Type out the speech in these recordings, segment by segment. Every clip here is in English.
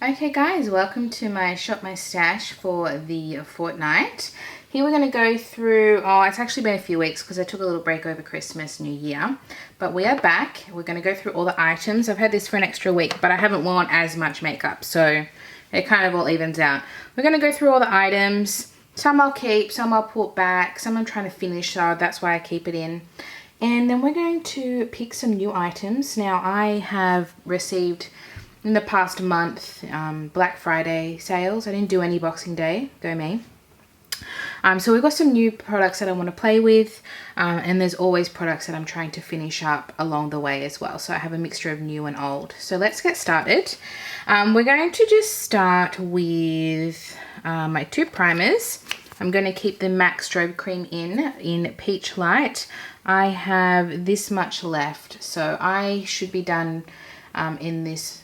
Okay guys, welcome to my Shop My Stash for the fortnight. Here we're going to go through, it's actually been a few weeks because I took a little break over Christmas, New Year. But we are back. We're going to go through all the items. I've had this for an extra week, but I haven't worn as much makeup, so it kind of all evens out. We're going to go through all the items. Some I'll keep, some I'll put back, some I'm trying to finish, so that's why I keep it in. And then we're going to pick some new items. Now I have received in the past month Black Friday sales. I didn't do any Boxing Day, go me. So we've got some new products that I want to play with, and there's always products that I'm trying to finish up along the way as well. So I have a mixture of new and old. So let's get started. We're going to just start with my two primers. I'm going to keep the MAC Strobe Cream in Peach Light. I have this much left, so I should be done in this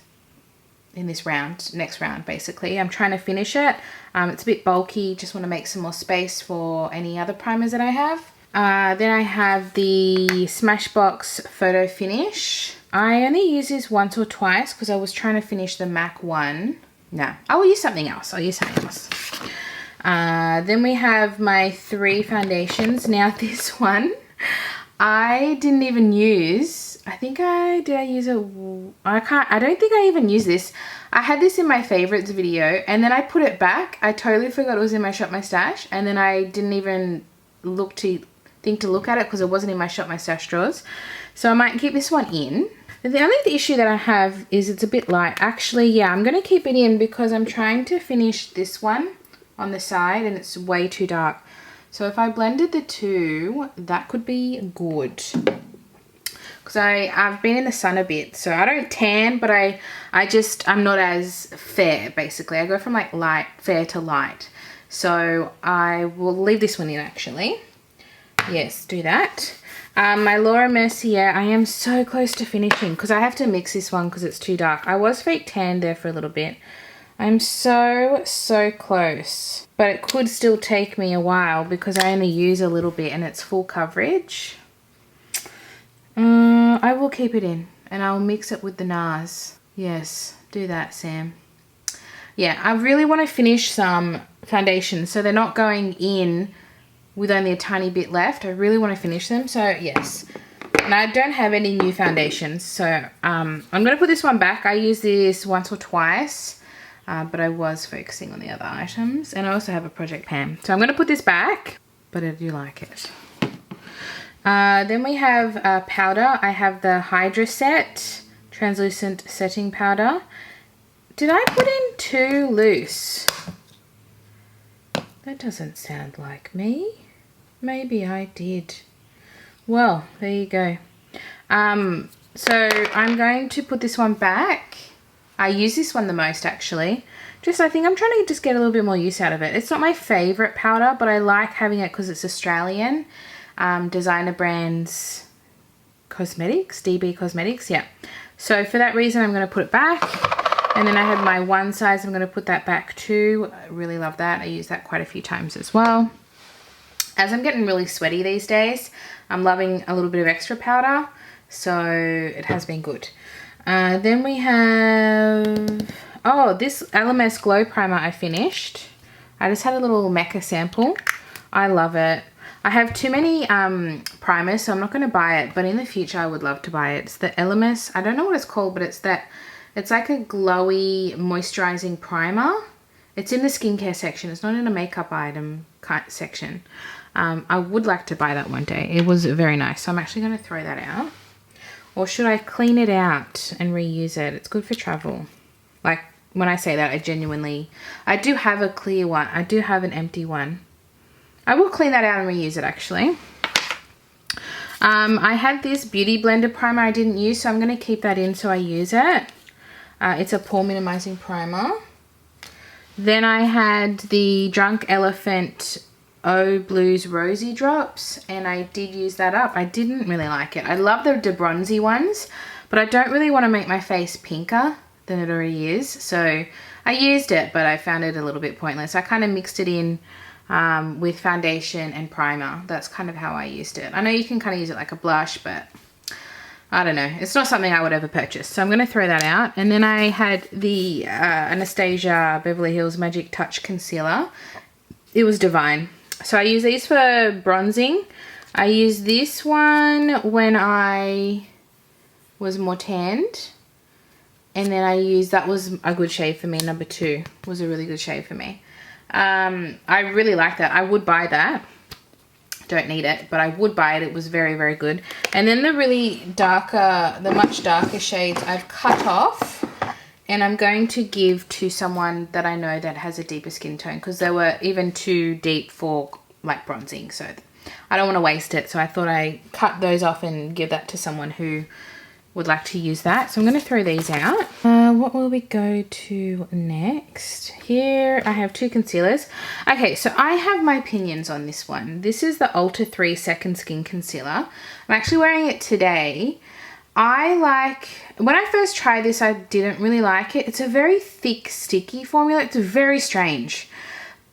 next round basically. I'm trying to finish it. It's a bit bulky, just want to make some more space for any other primers that I have. Then I have the Smashbox Photo Finish. I only use this once or twice because I was trying to finish the MAC one. No, I will use something else. Then we have my 3 foundations. Now this one I didn't even use. I don't think I even used this. I had this in my favorites video and then I put it back. I totally forgot it was in my Shop My Stash, and then I didn't even think to look at it because it wasn't in my Shop My Stash drawers. So I might keep this one in. The only issue that I have is it's a bit light. Actually, yeah, I'm going to keep it in because I'm trying to finish this one on the side and it's way too dark. So if I blended the two, that could be good. Because I've been in the sun a bit, so I don't tan, but I'm not as fair, basically. I go from like fair to light. So I will leave this one in actually. Yes, do that. My Laura Mercier, I am so close to finishing because I have to mix this one because it's too dark. I was fake tanned there for a little bit. I'm so close, but it could still take me a while because I only use a little bit and it's full coverage. I will keep it in and I'll mix it with the NARS. Yes, do that, Sam. Yeah, I really want to finish some foundations so they're not going in with only a tiny bit left. I really want to finish them, so yes. And I don't have any new foundations, so I'm going to put this one back. I use this once or twice, but I was focusing on the other items. And I also have a project pan. So I'm going to put this back, but I do like it. Then we have powder. I have the Hydra Set Translucent Setting Powder. Did I put in too loose? That doesn't sound like me. Maybe I did. Well, there you go. So I'm going to put this one back. I use this one the most actually. I think I'm trying to just get a little bit more use out of it. It's not my favorite powder, but I like having it because it's Australian. Designer brands cosmetics, DB Cosmetics, yeah. So for that reason, I'm going to put it back. And then I have my one size, I'm going to put that back too. I really love that. I use that quite a few times as well. As I'm getting really sweaty these days, I'm loving a little bit of extra powder. So it has been good. Then we have, this Lms Glow Primer I finished. I just had a little Mecca sample. I love it. I have too many primers, so I'm not going to buy it, but in the future I would love to buy it. It's the Lms, I don't know what it's called, but it's like a glowy moisturizing primer. It's in the skincare section. It's not in a makeup item section. I would like to buy that one day. It was very nice, so I'm actually going to throw that out. Or should I clean it out and reuse it? It's good for travel. Like, when I say that, I do have a clear one. I do have an empty one. I will clean that out and reuse it actually. I had this Beauty Blender primer I didn't use, so I'm going to keep that in so I use it. It's a pore minimizing primer. Then I had the Drunk Elephant Oh Blues Rosy drops, and I did use that up. I didn't really like it. I love the bronzy ones, but I don't really want to make my face pinker than it already is. So I used it, but I found it a little bit pointless. I kind of mixed it in with foundation and primer. That's kind of how I used it. I know you can kind of use it like a blush, but I don't know. It's not something I would ever purchase. So I'm going to throw that out. And then I had the Anastasia Beverly Hills Magic Touch Concealer. It was divine. So I use these for bronzing. I used this one when I was more tanned. And then I used, that was a good shade for me. Number 2 was a really good shade for me. I really like that. I would buy that. Don't need it, but I would buy it. It was very, very good. And then the really darker, the much darker shades I've cut off, and I'm going to give to someone that I know that has a deeper skin tone, because they were even too deep for like bronzing. So I don't want to waste it. So I thought I cut those off and give that to someone who would like to use that. So I'm going to throw these out. What will we go to next? Here I have 2 concealers. Okay, so I have my opinions on this one. This is the Ulta 3 Second Skin Concealer. I'm actually wearing it today. When I first tried this, I didn't really like it. It's a very thick, sticky formula. It's very strange.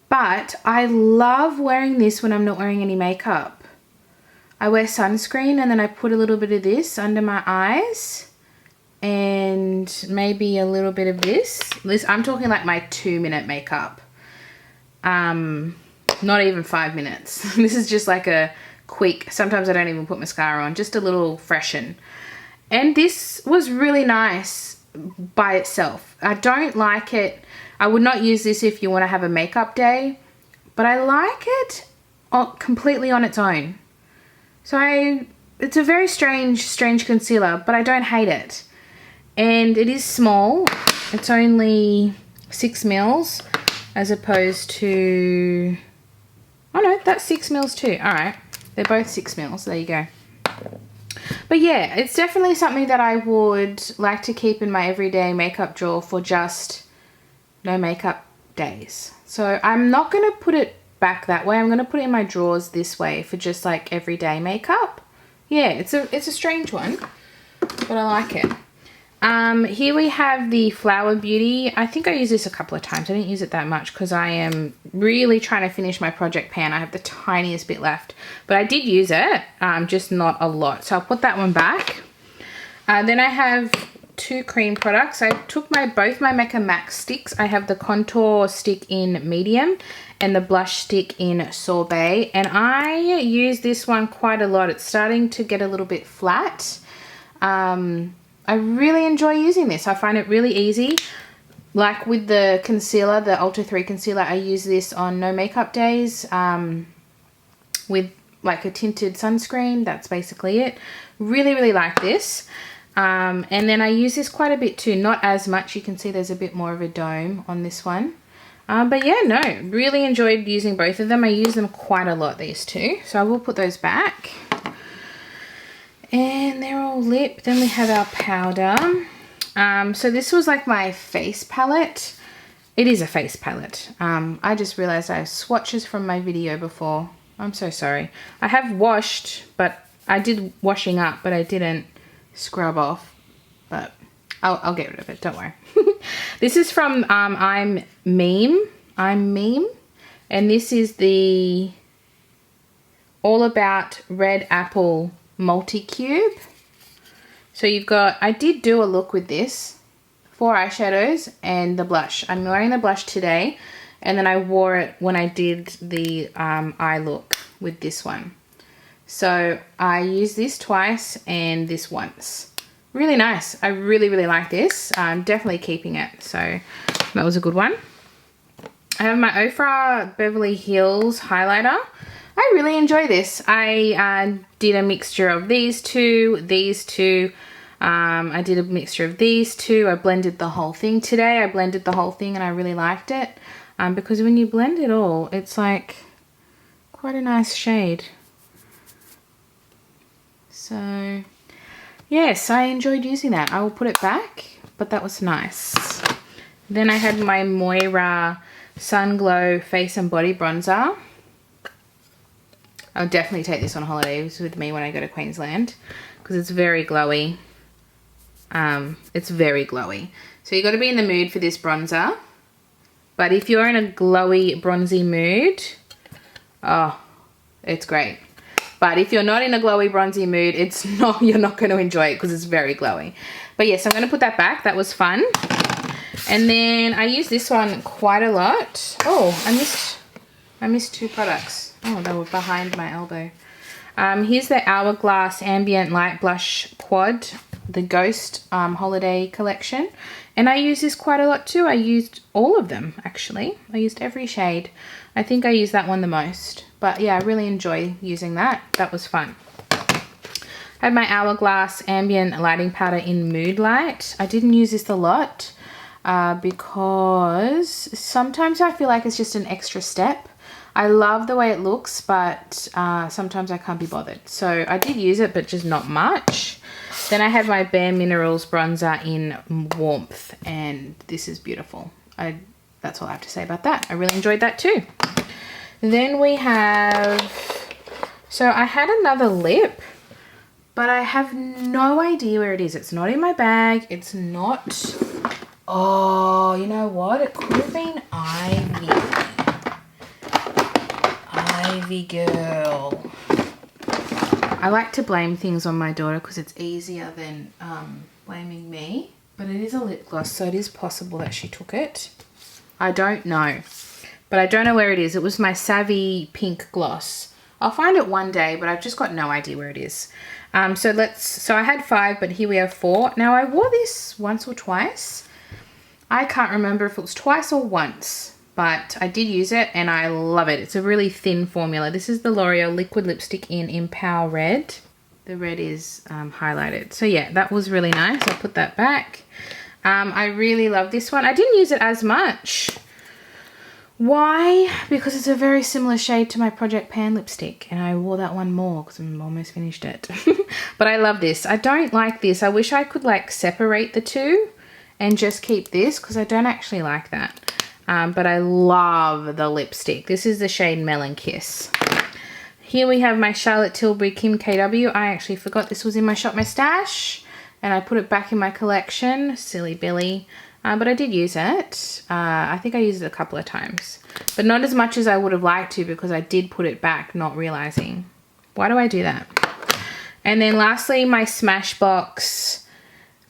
But I love wearing this when I'm not wearing any makeup. I wear sunscreen and then I put a little bit of this under my eyes and maybe a little bit of this. I'm talking like my 2-minute makeup. Not even 5 minutes. This is just like a quick, sometimes I don't even put mascara on, just a little freshen. And this was really nice by itself. I don't like it. I would not use this if you want to have a makeup day, but I like it completely on its own. So it's a very strange concealer, but I don't hate it. And it is small. It's only 6 mils as opposed to, oh no, that's 6 mils too. All right, they're both 6 mils. There you go. But yeah, it's definitely something that I would like to keep in my everyday makeup drawer for just no makeup days. So I'm not going to put it back that way. I'm going to put it in my drawers this way for just like everyday makeup. Yeah, it's a strange one, but I like it. Here we have the Flower Beauty. I think I used this a couple of times. I didn't use it that much because I am really trying to finish my project pan. I have the tiniest bit left, but I did use it, just not a lot. So I'll put that one back. Then I have 2 cream products. I took both my Mecca Max sticks. I have the contour stick in medium and the blush stick in sorbet, and I use this one quite a lot. It's starting to get a little bit flat. I really enjoy using this. I find it really easy. Like with the concealer, the Ulta 3 concealer, I use this on no makeup days with like a tinted sunscreen. That's basically it. Really like this. And then I use this quite a bit too. Not as much. You can see there's a bit more of a dome on this one. But yeah, no, really enjoyed using both of them. I use them quite a lot, these 2. So I will put those back. And they're all lip. Then we have our powder. So this was like my face palette. It is a face palette. I just realized I have swatches from my video before. I'm so sorry. I have washed, but I did washing up, but I didn't scrub off. But I'll get rid of it, don't worry. This is from I'm Meme, and this is the All About Red Apple Multi-Cube. So you've got, I did do a look with this, 4 eyeshadows and the blush. I'm wearing the blush today, and then I wore it when I did the eye look with this one. So I used this twice and this once. Really nice. I really like this. I'm definitely keeping it. So that was a good one. I have my Ofra Beverly Hills highlighter. I really enjoy this. I did a mixture of these two. I did a mixture of these 2. I blended the whole thing today. I blended the whole thing and I really liked it. Because when you blend it all, it's like quite a nice shade. So yes, I enjoyed using that. I will put it back, but that was nice. Then I had my Moira Sun Glow Face and Body Bronzer. I'll definitely take this on holidays with me when I go to Queensland because it's very glowy. It's very glowy. So you got to be in the mood for this bronzer. But if you're in a glowy, bronzy mood, oh, it's great. But if you're not in a glowy bronzy mood, you're not going to enjoy it because it's very glowy. But yes, I'm going to put that back. That was fun. And then I use this one quite a lot. Oh, I missed 2 products. Oh, they were behind my elbow. Here's the Hourglass Ambient Light Blush Quad, the Ghost Holiday Collection. And I use this quite a lot too. I used all of them, actually. I used every shade. I think I used that one the most. But yeah, I really enjoy using that. That was fun. I had my Hourglass Ambient Lighting Powder in Mood Light. I didn't use this a lot because sometimes I feel like it's just an extra step. I love the way it looks, but sometimes I can't be bothered. So I did use it, but just not much. Then I have my Bareminerals bronzer in Warmth, and this is beautiful. That's all I have to say about that. I really enjoyed that too. Then we have, so I had another lip, but I have no idea where it is. It's not in my bag. It's not, oh, you know what? It could have been Ivy. Ivy girl. I like to blame things on my daughter because it's easier than blaming me. But it is a lip gloss, so it is possible that she took it. I don't know. But I don't know where it is. It was my Savvy Pink gloss. I'll find it one day, but I've just got no idea where it is. So I had 5, but here we have 4. Now I wore this once or twice. I can't remember if it was twice or once. But I did use it and I love it. It's a really thin formula. This is the L'Oreal Liquid Lipstick in Empower Red. The red is highlighted. So yeah, that was really nice. I'll put that back. I really love this one. I didn't use it as much. Why? Because it's a very similar shade to my Project Pan lipstick. And I wore that one more because I'm almost finished it. But I love this. I don't like this. I wish I could like separate the two and just keep this because I don't actually like that. But I love the lipstick. This is the shade Melon Kiss. Here we have my Charlotte Tilbury Kim KW. I actually forgot this was in my Shop My Stash. And I put it back in my collection. Silly Billy. But I did use it. I think I used it a couple of times. But not as much as I would have liked to because I did put it back not realizing. Why do I do that? And then lastly, my Smashbox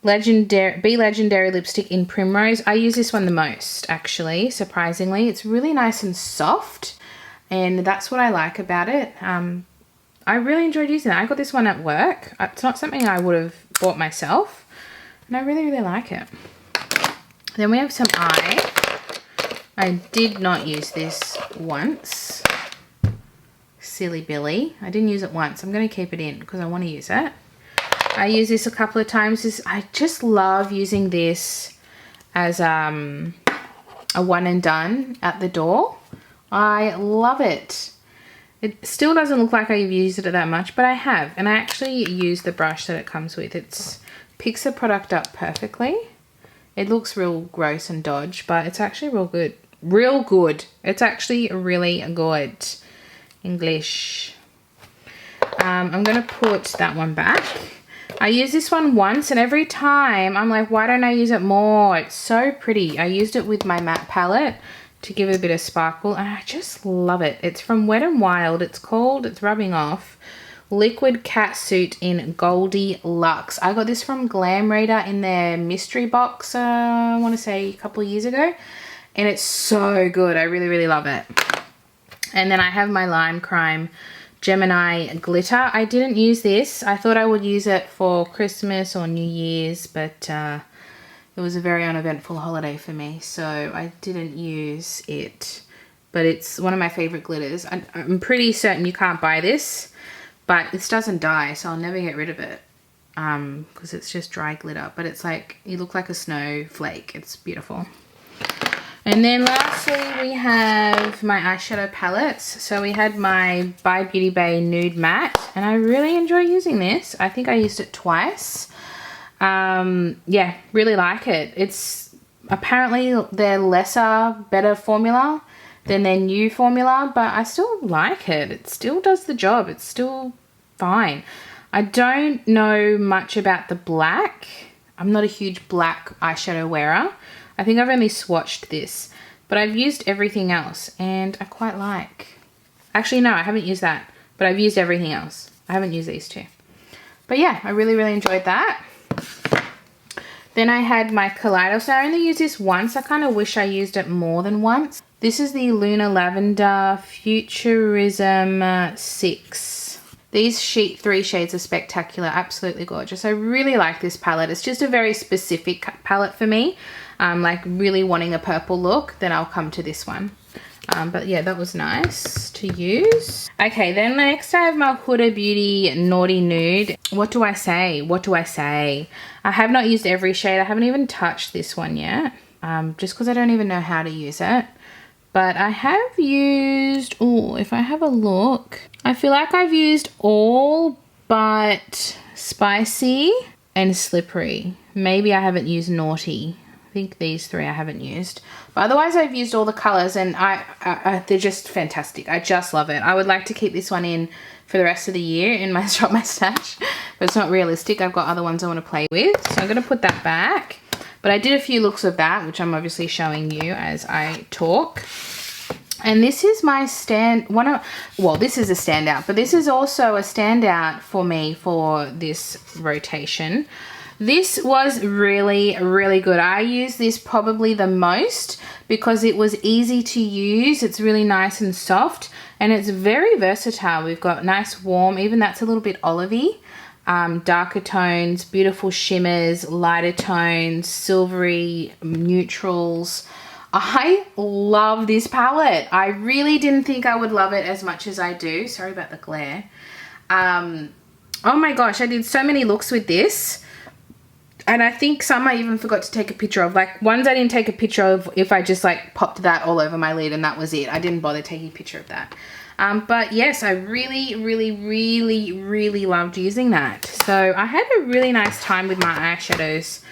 Legendary lipstick in Primrose. I use this one the most, actually, surprisingly. It's really nice and soft, and that's what I like about it. I really enjoyed using it. I got this one at work. It's not something I would have bought myself, and I really, really like it. Then we have some eye. I did not use this once. Silly Billy. I didn't use it once. I'm going to keep it in because I want to use it. I use this a couple of times. I just love using this as a one and done at the door. I love it. It still doesn't look like I've used it that much, but I have. And I actually use the brush that it comes with. It picks the product up perfectly. It looks real gross and dodge, but it's actually real good. Real good. It's actually really good. English. I'm going to put that one back. I used this one once and every time I'm like, why don't I use it more? It's so pretty. I used it with my matte palette to give it a bit of sparkle and I just love it. It's from Wet n Wild. It's rubbing off, Liquid Catsuit in Goldie Luxe. I got this from Glam Reader in their mystery box, I want to say a couple of years ago. And it's so good. I really, really love it. And then I have my Lime Crime Gemini glitter. I didn't use this. I thought I would use it for Christmas or New Year's, but it was a very uneventful holiday for me, so I didn't use it. But it's one of my favorite glitters. I'm pretty certain you can't buy this, but this doesn't dye, so I'll never get rid of it because it's just dry glitter. But it's like, you look like a snowflake. It's beautiful. And then lastly, we have my eyeshadow palettes. So we had my By Beauty Bay Nude Matte, and I really enjoy using this. I think I used it twice. Yeah, really like it. It's apparently their better formula than their new formula, but I still like it. It still does the job. It's still fine. I don't know much about the black. I'm not a huge black eyeshadow wearer. I think I've only swatched this, but I've used everything else and I quite like. Actually, no, I haven't used that. but I've used everything else. I haven't used these two. But yeah, I really, really enjoyed that. Then I had my Kaleidos. I only used this once. I kind of wish I used it more than once. This is the Lunar Lavender Futurism 6. These 3 shades are spectacular, absolutely gorgeous. I really like this palette. It's just a very specific palette for me. Like really wanting a purple look, then I'll come to this one. But yeah, that was nice to use. Okay, then next I have my Huda Beauty Naughty Nude. What do I say? What do I say? I have not used every shade. I haven't even touched this one yet, just because I don't even know how to use it. But I have used, oh, if I have a look, I feel like I've used all but Spicy and Slippery. Maybe I haven't used Naughty. I think these 3 I haven't used. But otherwise I've used all the colours, and they're just fantastic. I just love it. I would like to keep this one in for the rest of the year in my shop, my stash. But it's not realistic. I've got other ones I want to play with. So I'm going to put that back. But I did a few looks of that, which I'm obviously showing you as I talk. And this is my this is a standout, but this is also a standout for me for this rotation. This was really, really good. I use this probably the most because it was easy to use. It's really nice and soft, and it's very versatile. We've got nice warm, even that's a little bit olivey. Darker tones, beautiful shimmers, lighter tones, silvery neutrals. I love this palette. I really didn't think I would love it as much as I do. Sorry about the glare. Oh my gosh, I did so many looks with this. And I think some I even forgot to take a picture of. Like ones I didn't take a picture of if I just like popped that all over my lid and that was it. I didn't bother taking a picture of that. But yes, I really, really, really, really loved using that. So I had a really nice time with my eyeshadows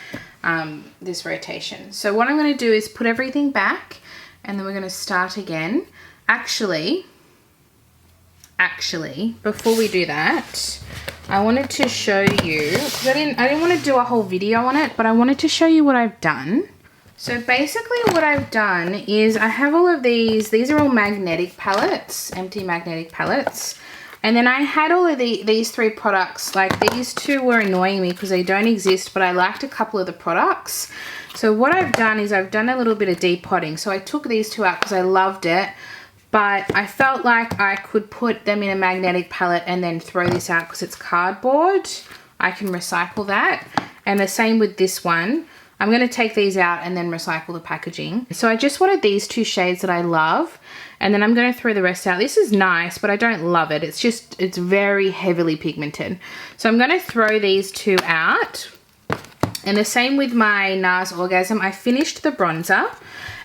this rotation. So what I'm going to do is put everything back, and then we're going to start again. Actually, before we do that, I wanted to show you, because I didn't want to do a whole video on it, but I wanted to show you what I've done. So basically what I've done is I have all of these are all magnetic palettes, empty magnetic palettes. And then I had all of these 3 products. Like these 2 were annoying me because they don't exist, but I liked a couple of the products. So what I've done is I've done a little bit of depotting. So I took these 2 out because I loved it, but I felt like I could put them in a magnetic palette and then throw this out because it's cardboard. I can recycle that. And the same with this one. I'm going to take these out and then recycle the packaging. So I just wanted these 2 shades that I love, and then I'm going to throw the rest out. This is nice, but I don't love it. It's very heavily pigmented. So I'm going to throw these 2 out. And the same with my NARS Orgasm. I finished the bronzer,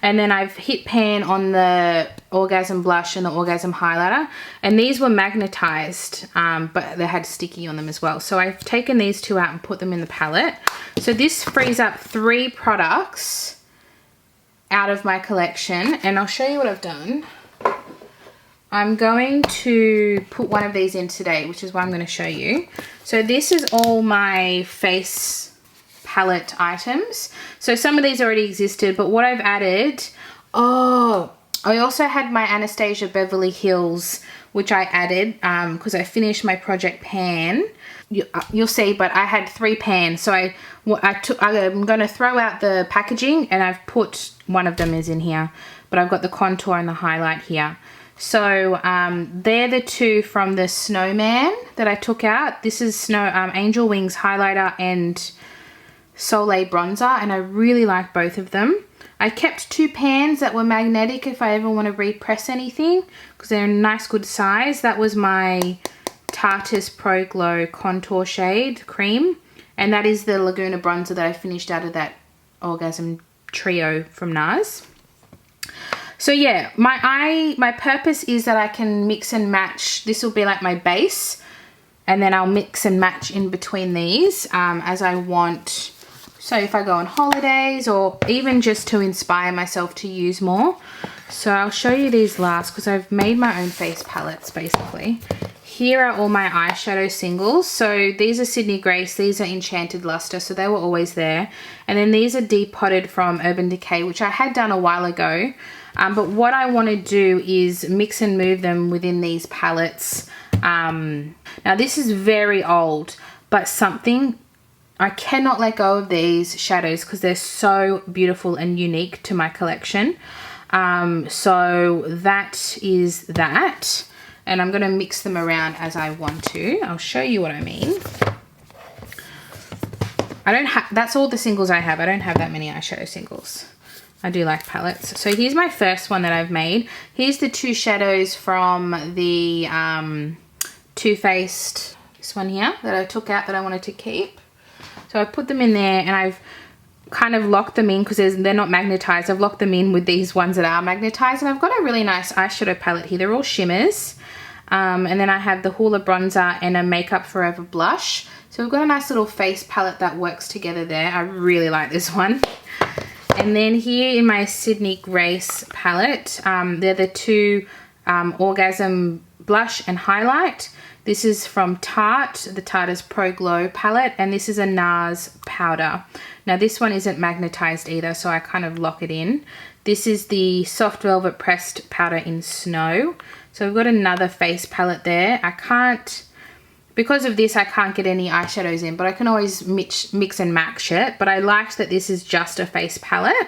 and then I've hit pan on the Orgasm blush and the Orgasm highlighter, and these were magnetized, but they had sticky on them as well. So I've taken these 2 out and put them in the palette. So this frees up 3 products out of my collection, and I'll show you what I've done. I'm going to put one of these in today, which is what I'm going to show you. So this is all my face palette items. So some of these already existed, but what I've added, oh, I also had my Anastasia Beverly Hills, which I added because I finished my project pan. You'll see, but I had 3 pans, so I'm going to throw out the packaging, and I've put one of them is in here, but I've got the contour and the highlight here. So they're the 2 from the Snowman that I took out. This is Angel Wings highlighter and Soleil bronzer, and I really like both of them. I kept 2 pans that were magnetic if I ever want to repress anything, because they're a nice good size. That was my Tardis Pro Glow contour shade cream, and that is the Laguna bronzer that I finished out of that Orgasm trio from NARS. So yeah, my purpose is that I can mix and match. This will be like my base, and then I'll mix and match in between these as I want. So if I go on holidays, or even just to inspire myself to use more. So I'll show you these last, because I've made my own face palettes basically. Here are all my eyeshadow singles. So these are Sydney Grace, these are Enchanted Luster, so they were always there. And then these are depotted from Urban Decay, which I had done a while ago. But what I want to do is mix and move them within these palettes Now this is very old, but something, I cannot let go of these shadows because they're so beautiful and unique to my collection. So that is that. And I'm going to mix them around as I want to. I'll show you what I mean. I don't have, that's all the singles I have. I don't have that many eyeshadow singles. I do like palettes. So here's my first one that I've made. Here's the two shadows from the Too Faced, this one here that I took out that I wanted to keep. So I put them in there and I've kind of locked them in because they're not magnetized. I've locked them in with these ones that are magnetized, and I've got a really nice eyeshadow palette here. They're all shimmers. And then I have the Hula Bronzer and a Makeup Forever blush. So we've got a nice little face palette that works together there. I really like this one. And then here in my Sydney Grace palette, they're the two Orgasm Blush and Highlight. This is from Tarte, the Tardis Pro Glow palette, and this is a NARS powder. Now this one isn't magnetized either, so I kind of lock it in. This is the Soft Velvet Pressed Powder in Snow. So we've got another face palette there. I can't, because of this, I can't get any eyeshadows in, but I can always mix and match it. But I liked that this is just a face palette.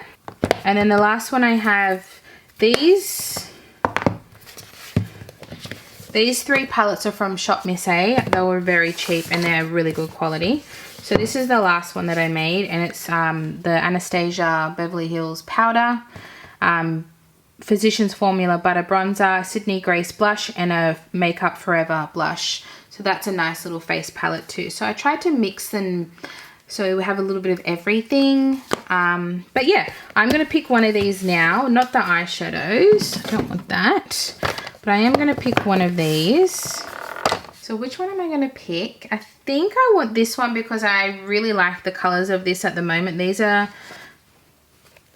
And then the last one I have, these three palettes are from Shop Miss A. They were very cheap and they're really good quality. So this is the last one that I made, and it's the Anastasia Beverly Hills powder, Physicians Formula Butter Bronzer, Sydney Grace blush, and a Makeup Forever blush. So that's a nice little face palette too. So I tried to mix them so we have a little bit of everything. But yeah, I'm going to pick one of these now. Not the eyeshadows. I don't want that. But I am going to pick one of these. So which one am I going to pick? I think I want this one because I really like the colors of this at the moment. These are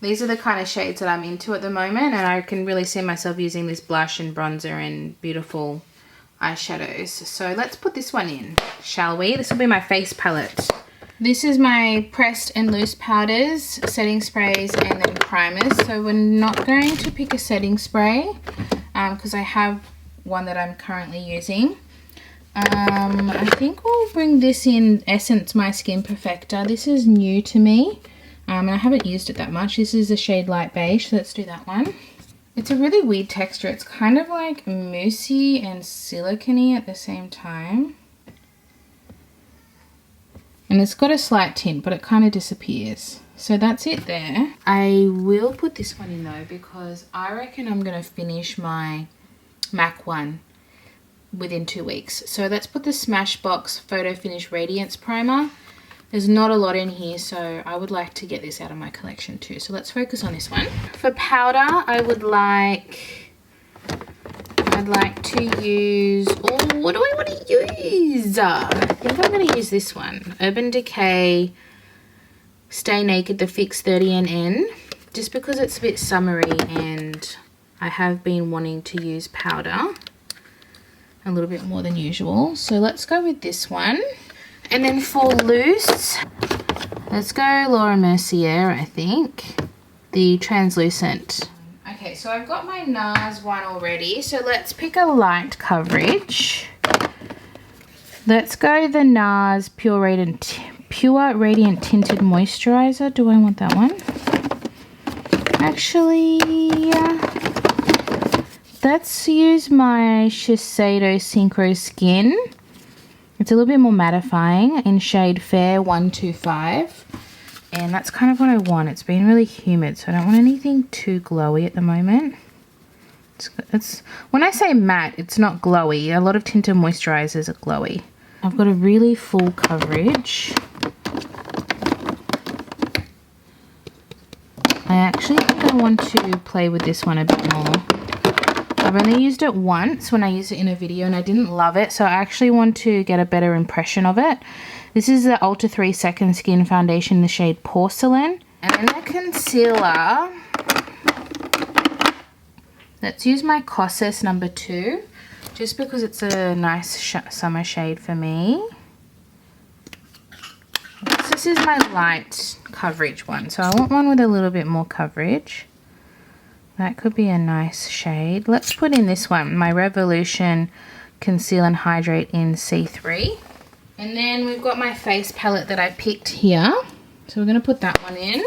the kind of shades that I'm into at the moment, and I can really see myself using this blush and bronzer and beautiful eyeshadows. So let's put this one in, shall we? This will be my face palette. This is my pressed and loose powders, setting sprays, and then primers. So we're not going to pick a setting spray because I have one that I'm currently using. I think we'll bring this in Essence My Skin Perfector. This is new to me. And I haven't used it that much. This is the shade Light Beige, so let's do that one. It's a really weird texture. It's kind of like moussey and silicone-y at the same time. And it's got a slight tint, but it kind of disappears. So that's it there. I will put this one in though, because I reckon I'm going to finish my MAC one within 2 weeks. So let's put the Smashbox Photo Finish Radiance Primer. There's not a lot in here, so I would like to get this out of my collection too. So let's focus on this one. For powder, I'd like to use, oh, what do I want to use? I think I'm going to use this one. Urban Decay Stay Naked, the Fix 30NN. Just because it's a bit summery and I have been wanting to use powder a little bit more than usual. So let's go with this one. And then for loose, let's go Laura Mercier, I think. The translucent. Okay, so I've got my NARS one already. So let's pick a light coverage. Let's go the NARS Pure Radiant Tinted Moisturizer. Do I want that one? Actually, let's use my Shiseido Synchro Skin. It's a little bit more mattifying in shade Fair 125. And that's kind of what I want. It's been really humid, so I don't want anything too glowy at the moment. It's when I say matte, it's not glowy. A lot of tinted moisturizers are glowy. I've got a really full coverage. I actually think I want to play with this one a bit more. I've only used it once when I used it in a video and I didn't love it, so I actually want to get a better impression of it. This is the Ulta 3 Second Skin Foundation in the shade Porcelain. And then the concealer, let's use my Kosas number 2, just because it's a nice summer shade for me. This is my light coverage one, so I want one with a little bit more coverage. That could be a nice shade. Let's put in this one, my Revolution Conceal and Hydrate in C3. And then we've got my face palette that I picked here. So we're going to put that one in.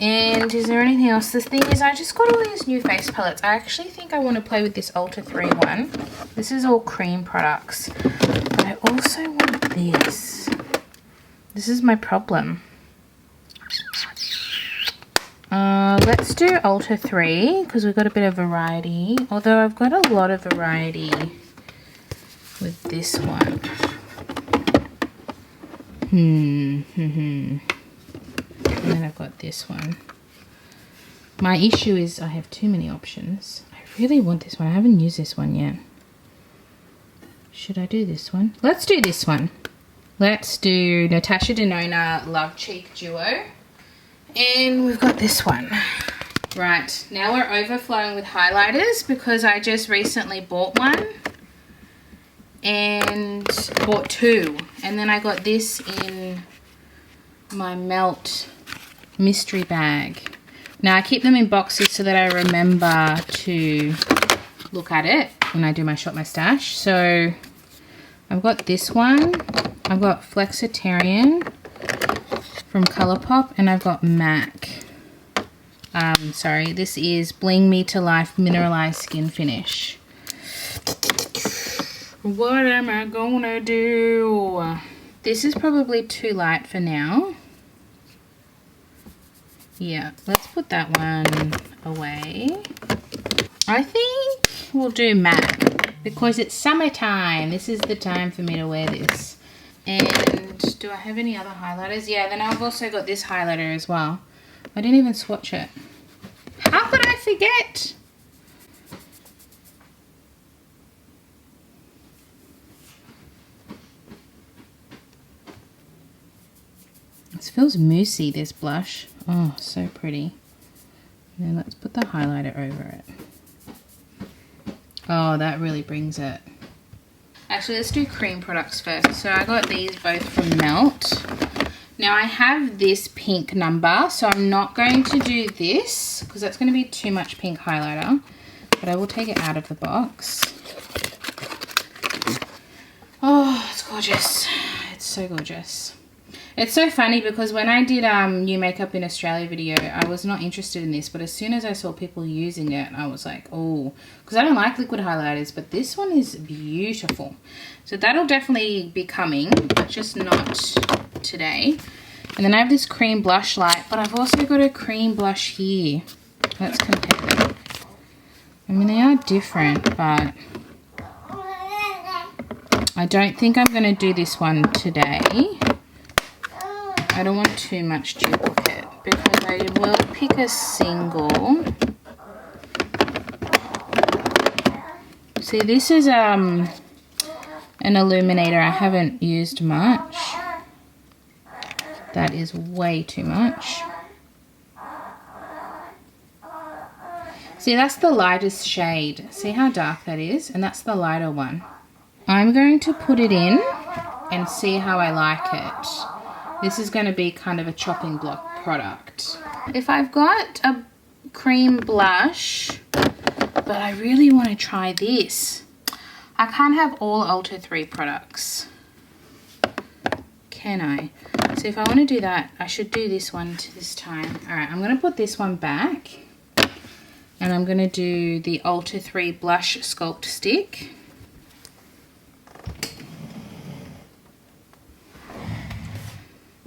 And is there anything else? The thing is, I just got all these new face palettes. I actually think I want to play with this Ulta 3 one. This is all cream products. But I also want this. This is my problem. Let's do Ulta 3 because we've got a bit of variety. Although I've got a lot of variety with this one. And then I've got this one. My issue is I have too many options. I really want this one. I haven't used this one yet. Should I do this one? Let's do this one. Let's do Natasha Denona Love Cheek Duo. And we've got this one. Right, now we're overflowing with highlighters because I just recently bought one. And bought 2. And then I got this in my Melt mystery bag. Now I keep them in boxes so that I remember to look at it when I do my Shop My Stash. So I've got this one. I've got Flexitarian from Colourpop, and I've got MAC. Sorry, this is Bling Me to Life Mineralized Skin Finish. What am I gonna do? This is probably too light for now. Yeah, let's put that one away. I think we'll do MAC because it's summertime. This is the time for me to wear this. And do I have any other highlighters? Yeah, then I've also got this highlighter as well. I didn't even swatch it. How could I forget? This feels moussey, this blush. Oh, so pretty. And then let's put the highlighter over it. Oh, that really brings it. Actually, let's do cream products first. So I got these both from Melt. Now I have this pink number, so I'm not going to do this because that's going to be too much pink highlighter. But I will take it out of the box. Oh, it's gorgeous. It's so gorgeous. It's so funny because when I did New Makeup in Australia video, I was not interested in this, but as soon as I saw people using it, I was like, oh, because I don't like liquid highlighters, but this one is beautiful. So that'll definitely be coming, but just not today. And then I have this cream blush light, but I've also got a cream blush here. Let's compare them. I mean, they are different, but I don't think I'm going to do this one today. I don't want too much duplicate because I will pick a single. See, this is an illuminator I haven't used much. That is way too much. See, that's the lightest shade. See how dark that is? And that's the lighter one. I'm going to put it in and see how I like it. This is going to be kind of a chopping block product. If I've got a cream blush, but I really want to try this. I can't have all Ulta 3 products. Can I? So if I want to do that, I should do this one this time. Alright, I'm going to put this one back. And I'm going to do the Ulta 3 Blush Sculpt Stick.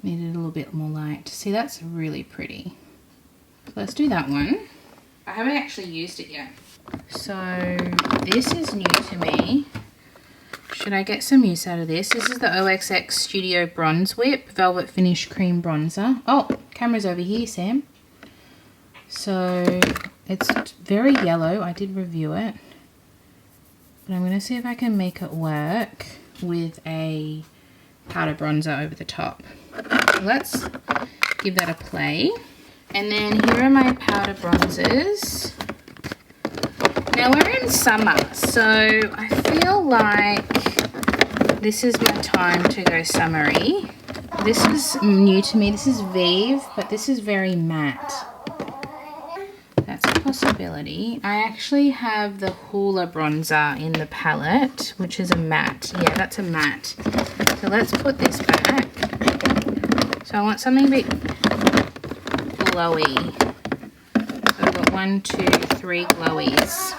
Need it a little bit more light. See, that's really pretty. So let's do that one. I haven't actually used it yet. So this is new to me. Should I get some use out of this? This is the OXX Studio Bronze Whip Velvet Finish Cream Bronzer. Oh, camera's over here, Sam. So it's very yellow. I did review it. But I'm going to see if I can make it work with a powder bronzer over the top. So let's give that a play. And then here are my powder bronzers. Now we're in summer, so I feel like this is my time to go summery. This is new to me. This is Vive, but this is very matte. That's possibility. I actually have the Hula Bronzer in the palette, which is a matte. Yeah, that's a matte. So let's put this back. So I want something a bit glowy. So I've got 1, 2, 3 glowies.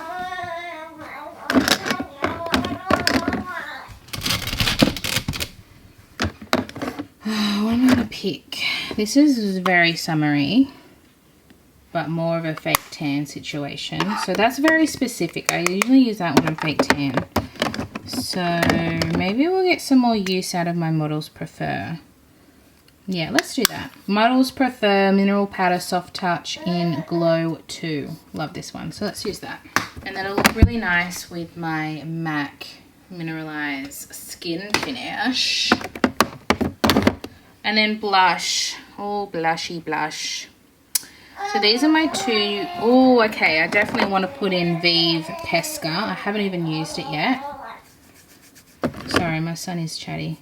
What am I going to pick? This is very summery, but more of a fake tan situation. So that's very specific. I usually use that when I'm fake tan. So maybe we'll get some more use out of my Models Prefer. Yeah, let's do that. Models Prefer Mineral Powder Soft Touch in Glow 2. Love this one. So let's use that. And that'll look really nice with my MAC Mineralized Skin Finish. And then blush. Oh, blushy blush. So these are my two. Oh, okay. I definitely want to put in Vive Pesca. I haven't even used it yet. Sorry, my son is chatty.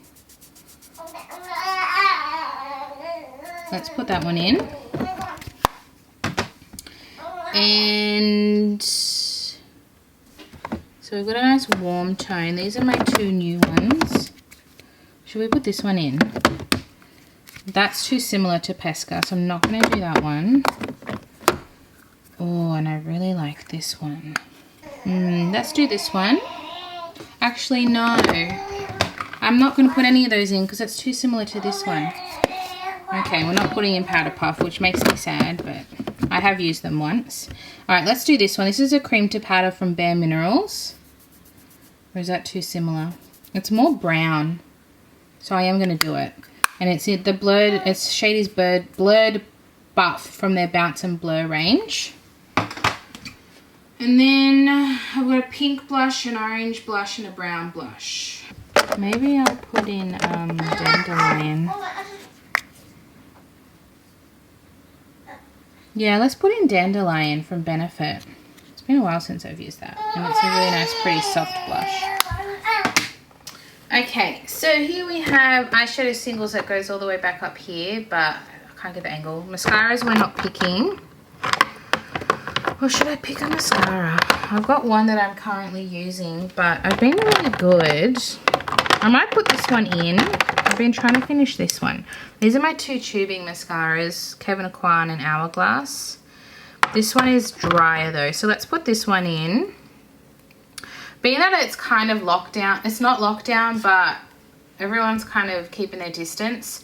Let's put that one in. And so we've got a nice warm tone. These are my two new ones. Should we put this one in? That's too similar to Pesca, so I'm not going to do that one. Oh, and I really like this one. Let's do this one. Actually, no. I'm not going to put any of those in because it's too similar to this one. Okay, we're not putting in Powder Puff, which makes me sad, but I have used them once. Alright, let's do this one. This is a cream to powder from Bareminerals. Or is that too similar? It's more brown, so I am going to do it. And it's the blurred, its shade is Blurred Buff from their Bounce and Blur range. And then I've got a pink blush, an orange blush, and a brown blush. Maybe I'll put in Dandelion. Yeah, let's put in Dandelion from Benefit. It's been a while since I've used that. And it's a really nice, pretty soft blush. Okay, so here we have Eyeshadow Singles that goes all the way back up here, but I can't get the angle. Mascaras we're not picking. Or should I pick a mascara? I've got one that I'm currently using, but I've been really good. I might put this one in. I've been trying to finish this one. These are my two tubing mascaras, Kevin Kwan and Hourglass. This one is drier though, so let's put this one in. Being that it's kind of lockdown, it's not lockdown, but everyone's kind of keeping their distance.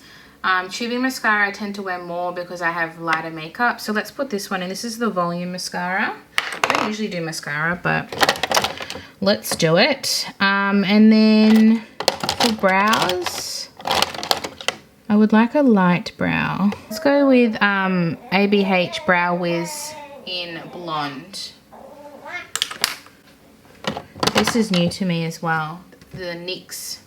Tubing mascara I tend to wear more because I have lighter makeup. So let's put this one in. This is the volume mascara. I don't usually do mascara, but let's do it. And then for brows, I would like a light brow. Let's go with ABH Brow Wiz in Blonde. This is new to me as well. The NYX,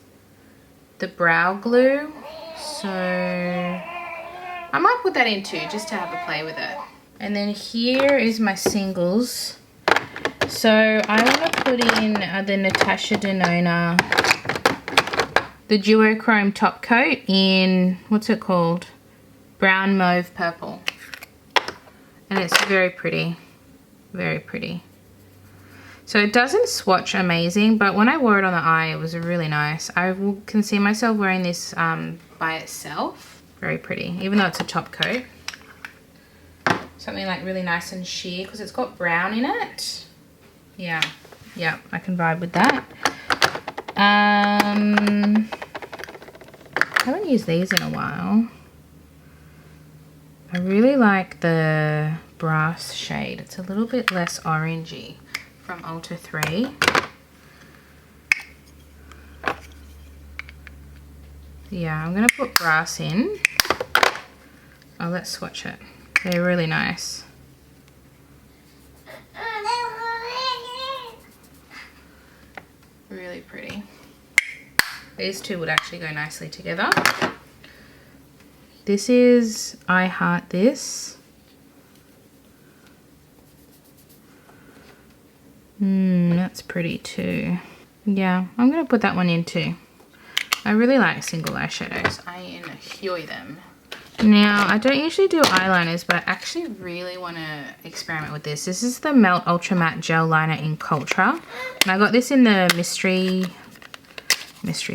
the brow glue. So I might put that in too, just to have a play with it. And then here is my singles. So I want to put in the Natasha Denona, the Duochrome top coat in, what's it called? Brown Mauve Purple. And it's very pretty, very pretty. So it doesn't swatch amazing, but when I wore it on the eye, it was really nice. I can see myself wearing this by itself. Very pretty, even though it's a top coat. Something like really nice and sheer because it's got brown in it. Yeah, I can vibe with that. I haven't used these in a while. I really like the Brass shade. It's a little bit less orangey. From Ulta 3. Yeah, I'm going to put Brass in. Oh, let's swatch it. They're really nice. Really pretty. These two would actually go nicely together. This is I Heart This. That's pretty too. Yeah, I'm going to put that one in too. I really like single eyeshadows. I enjoy them. Now, I don't usually do eyeliners, but I actually really want to experiment with this. This is the Melt Ultra Matte Gel Liner in Cultra. And I got this in the mystery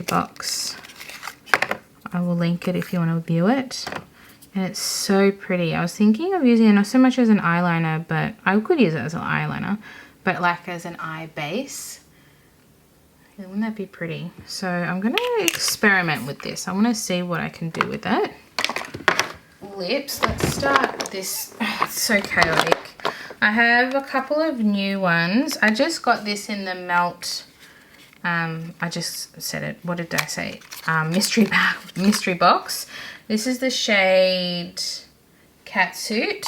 box. I will link it if you want to view it. And it's so pretty. I was thinking of using it not so much as an eyeliner, but I could use it as an eyeliner, but like as an eye base. Wouldn't that be pretty? So I'm going to experiment with this. I want to see what I can do with it. Lips, let's start this. It's so chaotic. I have a couple of new ones. I just got this in the Melt, I just said it, what did I say? Mystery box. This is the shade Catsuit,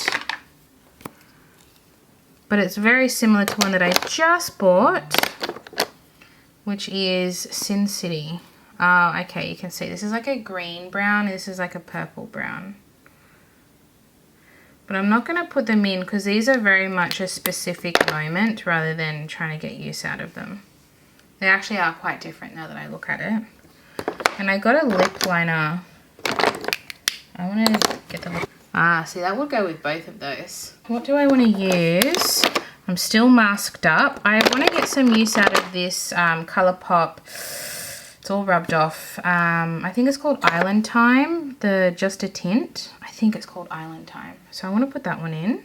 but it's very similar to one that I just bought, which is Sin City. Oh, okay, you can see this is like a green brown, and this is like a purple brown. But I'm not going to put them in because these are very much a specific moment rather than trying to get use out of them. They actually are quite different now that I look at it. And I got a lip liner. I want to get the lip. Ah, see, that would go with both of those. What do I want to use? I'm still masked up. I want to get some use out of this Colourpop. It's all rubbed off. I think it's called Island Time, the Just a Tint. I think it's called Island Time. So I want to put that one in.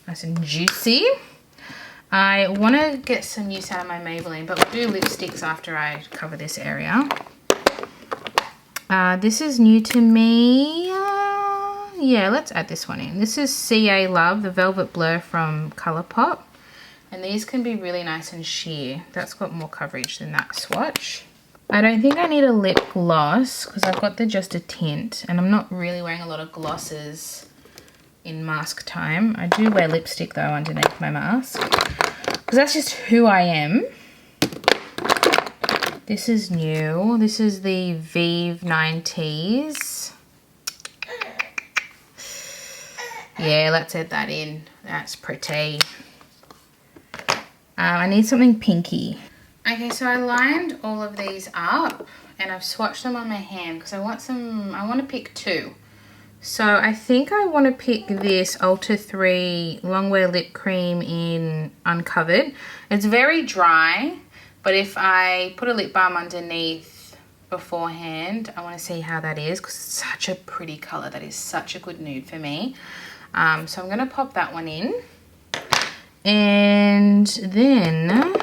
Nice and juicy. I want to get some use out of my Maybelline, but we'll do lipsticks after I cover this area. This is new to me. Yeah, let's add this one in. This is CA Love, the Velvet Blur from Colourpop. And these can be really nice and sheer. That's got more coverage than that swatch. I don't think I need a lip gloss because I've got the Just a Tint, and I'm not really wearing a lot of glosses in mask time. I do wear lipstick though underneath my mask because that's just who I am. This is new. This is the Vive 9Ts. Yeah, let's add that in. That's pretty. I need something pinky. Okay, so I lined all of these up and I've swatched them on my hand because I want to pick two. So I think I want to pick this Ulta 3 Longwear Lip Cream in Uncovered. It's very dry, but if I put a lip balm underneath beforehand, I want to see how that is because it's such a pretty colour. That is such a good nude for me. So I'm going to pop that one in. And then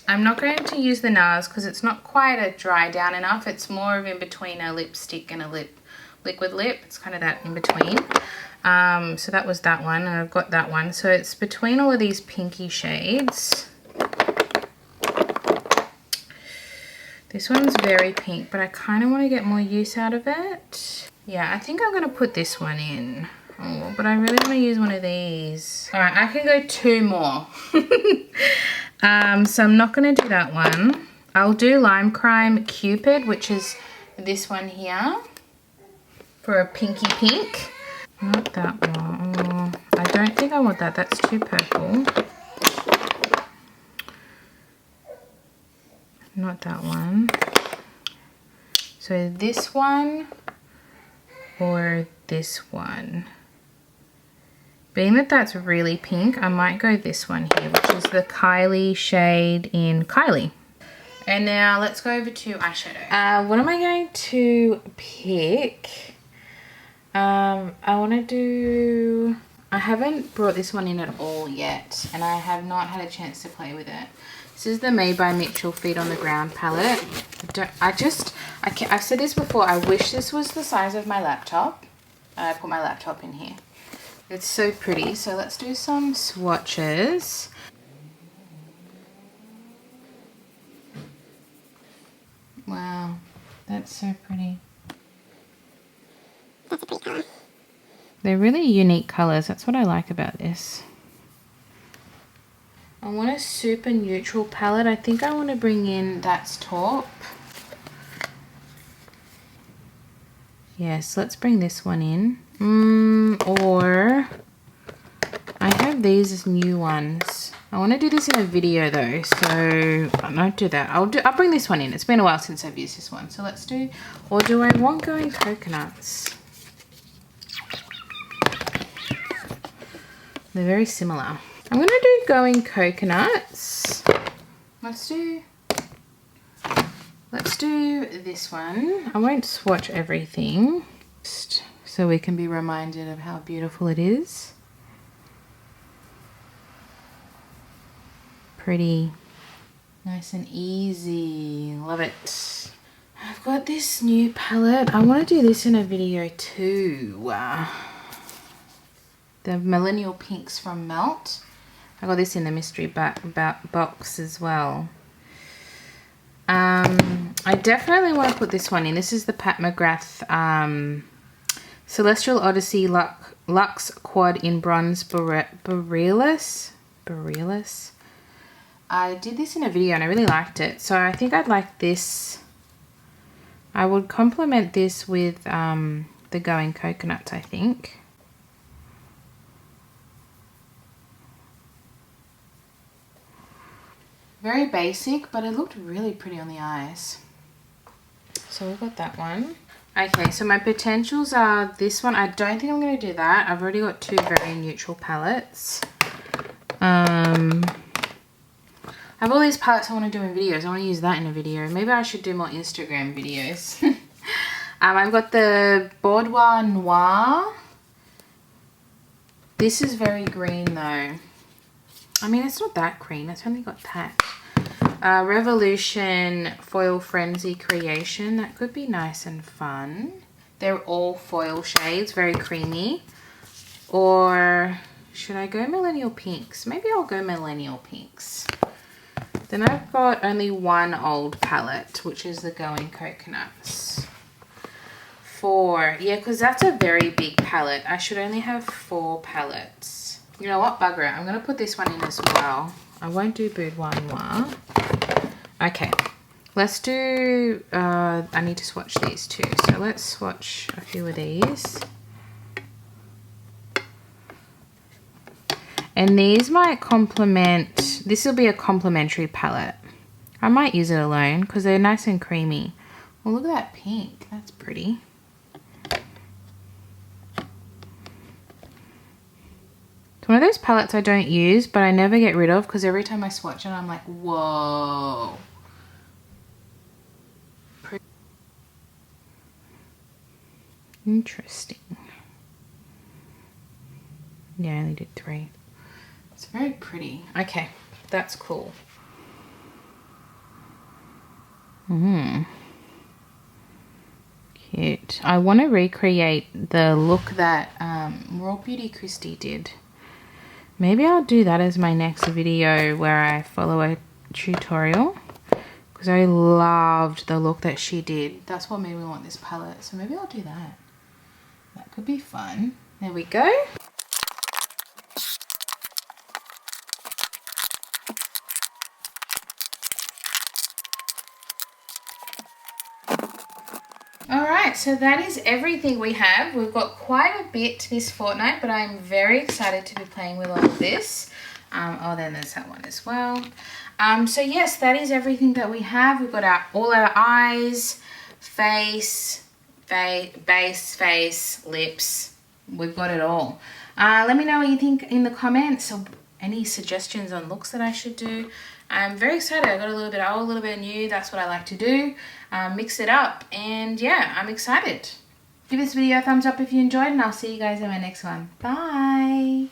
I'm not going to use the NARS because it's not quite a dry down enough. It's more of in between a lipstick and a liquid lip. It's kind of that in between. So that was that one, and I've got that one. So it's between all of these pinky shades. This one's very pink, but I kind of want to get more use out of it. Yeah, I think I'm going to put this one in. Oh, but I really want to use one of these. All right, I can go two more. So I'm not going to do that one. I'll do Lime Crime Cupid, which is this one here for a pinky pink. Not that one. Oh, I don't think I want that. That's too purple. Not that one. So this one or this one. Being that that's really pink, I might go this one here, which is the Kylie shade in Kylie. And now let's go over to eyeshadow. What am I going to pick? I want to do... I haven't brought this one in at all yet, and I have not had a chance to play with it. This is the Made by Mitchell Feet on the Ground palette. I've said this before, I wish this was the size of my laptop. I put my laptop in here. It's so pretty. So let's do some swatches. Wow, that's so pretty. That's a pretty color. They're really unique colors. That's what I like about this. I want a super neutral palette. I think I want to bring in That's Taupe. Yes, let's bring this one in. Or I I have these as new ones. I want to do this in a video though, so I won't do that. I'll bring this one in. It's been a while since I've used this one. So let's do, or do I want Going Coconuts? They're very similar. I'm going to do Going Coconuts. Let's do this one. I won't swatch everything, just so we can be reminded of how beautiful it is. Pretty nice and easy. Love it. I've got this new palette. I want to do this in a video too. The Millennial Pinks from Melt. I got this in the mystery box as well. I definitely want to put this one in. This is the Pat McGrath Celestial Odyssey Luxe Quad in Bronze Borealis. I did this in a video and I really liked it. So I think I'd like this. I would complement this with the Going Coconuts, I think. Very basic, but it looked really pretty on the eyes. So we've got that one. Okay, so my potentials are this one. I don't think I'm going to do that. I've already got two very neutral palettes. I have all these palettes I want to do in videos. I want to use that in a video. Maybe I should do more Instagram videos. I've got the Boudoir Noir. This is very green though. I mean, it's not that green. It's only got that. Revolution Foil Frenzy Creation. That could be nice and fun. They're all foil shades, very creamy. Or should I go Millennial Pinks? Maybe I'll go Millennial Pinks. Then I've got only one old palette, which is the Going Coconuts. 4. Yeah, because that's a very big palette. I should only have 4 palettes. You know what? Bugger it. I'm going to put this one in as well. I won't do Boudoir Noir. Okay. Let's do... I need to swatch these too. So let's swatch a few of these. And these might complement, this will be a complementary palette. I might use it alone because they're nice and creamy. Well, look at that pink. That's pretty. It's one of those palettes I don't use, but I never get rid of because every time I swatch it, I'm like, whoa. Pretty. Interesting. Yeah, I only did 3. It's very pretty. Okay, that's cool. Cute. I want to recreate the look that Raw Beauty Christy did. Maybe I'll do that as my next video where I follow a tutorial. Because I loved the look that she did. That's what made me want this palette. So maybe I'll do that. That could be fun. There we go. Alright, so that is everything we have. We've got quite a bit this fortnight, but I'm very excited to be playing with all of this. Oh, then there's that one as well. So yes, that is everything that we have. We've got all our eyes, face, base, face, lips. We've got it all. Let me know what you think in the comments, or any suggestions on looks that I should do. I'm very excited. I got a little bit of old, a little bit of new. That's what I like to do. Mix it up. And yeah, I'm excited. Give this video a thumbs up if you enjoyed, and I'll see you guys in my next one. Bye.